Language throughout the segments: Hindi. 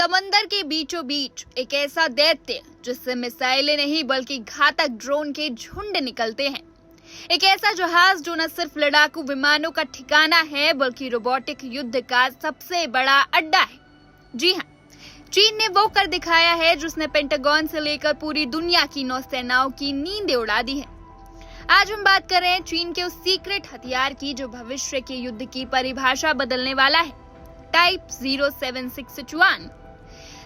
समंदर के बीचों बीच एक ऐसा दैत्य जिससे मिसाइलें नहीं बल्कि घातक ड्रोन के झुंड निकलते हैं। एक ऐसा जहाज जो न सिर्फ लड़ाकू विमानों का ठिकाना है बल्कि रोबोटिक युद्ध का सबसे बड़ा अड्डा है। जी हाँ, चीन ने वो कर दिखाया है जिसने पेंटागन से लेकर पूरी दुनिया की नौसेनाओं की नींदें उड़ा दी है। आज हम बात कर रहे हैं चीन के उस सीक्रेट हथियार की जो भविष्य के युद्ध की परिभाषा बदलने वाला है, टाइप 076 सिचुआन।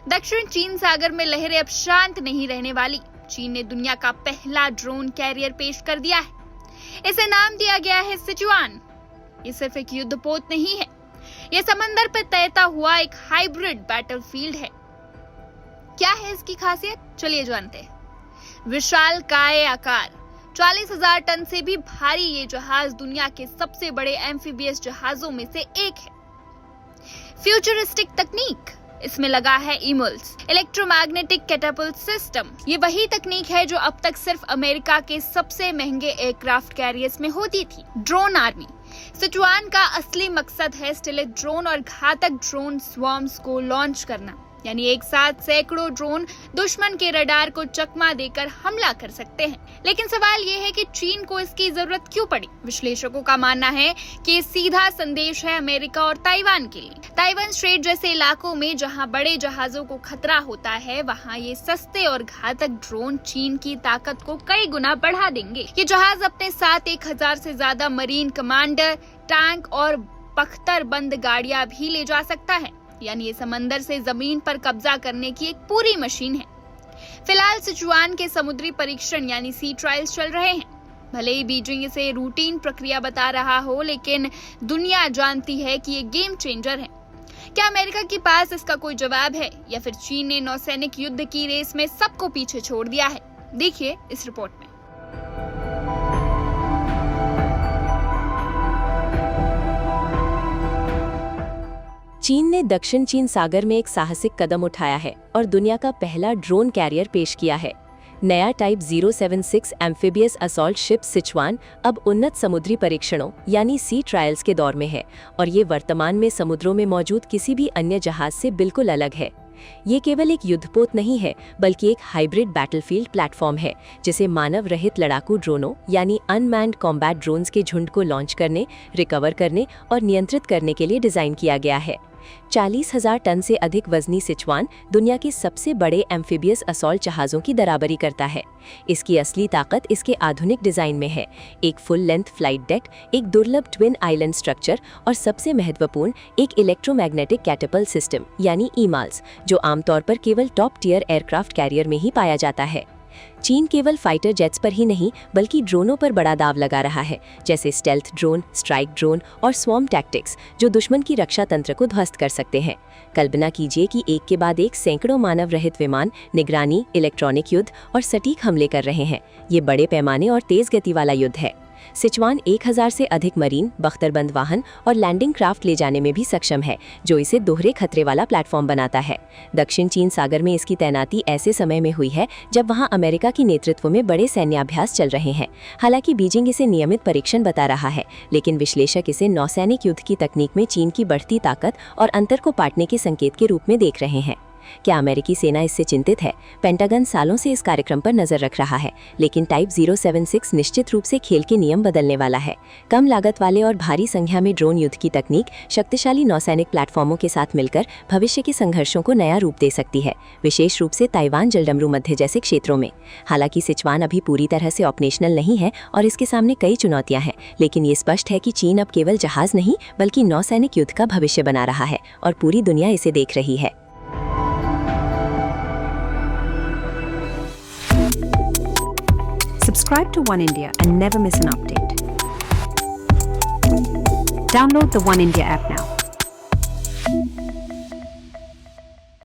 दक्षिण चीन सागर में लहरें अब शांत नहीं रहने वाली। चीन ने दुनिया का पहला ड्रोन कैरियर पेश कर दिया है। इसे नाम दिया गया है सिचुआन। ये सिर्फ एक युद्धपोत नहीं है, ये समंदर पर तैरता हुआ एक हाइब्रिड बैटलफील्ड है। क्या है इसकी खासियत, चलिए जानते हैं। विशाल काय आकार, 40,000 टन से भी भारी ये जहाज दुनिया के सबसे बड़े एम्फीबियस जहाजों में से एक है। फ्यूचरिस्टिक तकनीक, इसमें लगा है इमल्स इलेक्ट्रोमैग्नेटिक कैटापल्ट सिस्टम। ये वही तकनीक है जो अब तक सिर्फ अमेरिका के सबसे महंगे एयरक्राफ्ट कैरियर्स में होती थी। ड्रोन आर्मी, सिचुआन का असली मकसद है स्टिलेट ड्रोन और घातक ड्रोन स्वॉर्म्स को लॉन्च करना, यानी एक साथ सैकड़ों ड्रोन दुश्मन के रडार को चकमा देकर हमला कर सकते हैं। लेकिन सवाल ये है कि चीन को इसकी जरूरत क्यों पड़ी। विश्लेषकों का मानना है कि ये सीधा संदेश है अमेरिका और ताइवान के लिए। ताइवान स्ट्रेट जैसे इलाकों में जहां बड़े जहाजों को खतरा होता है, वहां ये सस्ते और घातक ड्रोन चीन की ताकत को कई गुना बढ़ा देंगे। ये जहाज अपने साथ 1000 से ज्यादा मरीन कमांडर, टैंक और बख्तरबंद गाड़ियां भी ले जा सकता है, यानी ये समंदर से जमीन पर कब्जा करने की एक पूरी मशीन है। फिलहाल सिचुआन के समुद्री परीक्षण यानी सी ट्रायल्स चल रहे हैं। भले ही बीजिंग इसे रूटीन प्रक्रिया बता रहा हो, लेकिन दुनिया जानती है कि ये गेम चेंजर है। क्या अमेरिका के पास इसका कोई जवाब है या फिर चीन ने नौसैनिक युद्ध की रेस में सबको पीछे छोड़ दिया है? देखिए इस रिपोर्ट में। चीन ने दक्षिण चीन सागर में एक साहसिक कदम उठाया है और दुनिया का पहला ड्रोन कैरियर पेश किया है। नया type 076 amphibious assault ship Sichuan अब उन्नत समुद्री परीक्षणों यानी सी ट्रायल्स के दौर में है और ये वर्तमान में समुद्रों में मौजूद किसी भी अन्य जहाज से बिल्कुल अलग है। ये केवल एक युद्धपोत नहीं है बल्कि एक हाइब्रिड बैटलफील्ड प्लेटफॉर्म है जिसे मानव रहित लड़ाकू ड्रोनों यानी अनमैन्ड कॉम्बैट ड्रोन्स के झुंड को लॉन्च करने, रिकवर करने और नियंत्रित करने के लिए डिजाइन किया गया है। 40,000 टन से अधिक वजनी सिचुआन दुनिया के सबसे बड़े एम्फीबियस असॉल्ट जहाज़ों की बराबरी करता है। इसकी असली ताकत इसके आधुनिक डिजाइन में है। एक फुल लेंथ फ्लाइट डेक, एक दुर्लभ ट्विन आइलैंड स्ट्रक्चर और सबसे महत्वपूर्ण एक इलेक्ट्रोमैग्नेटिक कैटापल्ट सिस्टम यानी ईमाल्स, जो आमतौर पर केवल टॉप टियर एयरक्राफ्ट कैरियर में ही पाया जाता है। चीन केवल फाइटर जेट्स पर ही नहीं बल्कि ड्रोनों पर बड़ा दाव लगा रहा है, जैसे स्टेल्थ ड्रोन, स्ट्राइक ड्रोन और स्वॉर्म टैक्टिक्स, जो दुश्मन की रक्षा तंत्र को ध्वस्त कर सकते हैं। कल्पना कीजिए कि एक के बाद एक सैकड़ों मानव रहित विमान निगरानी, इलेक्ट्रॉनिक युद्ध और सटीक हमले कर रहे हैं। ये बड़े पैमाने और तेज गति वाला युद्ध है। सिचुआन 1000 से अधिक मरीन, बख्तरबंद वाहन और लैंडिंग क्राफ्ट ले जाने में भी सक्षम है, जो इसे दोहरे खतरे वाला प्लेटफॉर्म बनाता है। दक्षिण चीन सागर में इसकी तैनाती ऐसे समय में हुई है जब वहां अमेरिका के नेतृत्व में बड़े सैन्याभ्यास चल रहे हैं। हालांकि बीजिंग इसे नियमित परीक्षण बता रहा है, लेकिन विश्लेषक इसे नौसैनिक युद्ध की तकनीक में चीन की बढ़ती ताकत और अंतर को पाटने के संकेत के रूप में देख रहे हैं। क्या अमेरिकी सेना इससे चिंतित है? पेंटागन सालों से इस कार्यक्रम पर नजर रख रहा है, लेकिन टाइप 076 निश्चित रूप से खेल के नियम बदलने वाला है। कम लागत वाले और भारी संख्या में ड्रोन युद्ध की तकनीक शक्तिशाली नौसैनिक प्लेटफॉर्मों के साथ मिलकर भविष्य के संघर्षों को नया रूप दे सकती है, विशेष रूप से ताइवान जलडमरू मध्य जैसे क्षेत्रों में। हालांकि सिचुआन अभी पूरी तरह से ऑपरेशनल नहीं है और इसके सामने कई चुनौतियां हैं, लेकिन ये स्पष्ट है कि चीन अब केवल जहाज नहीं बल्कि नौसैनिक युद्ध का भविष्य बना रहा है और पूरी दुनिया इसे देख रही है। Subscribe to One India and never miss an update. Download the One India app now.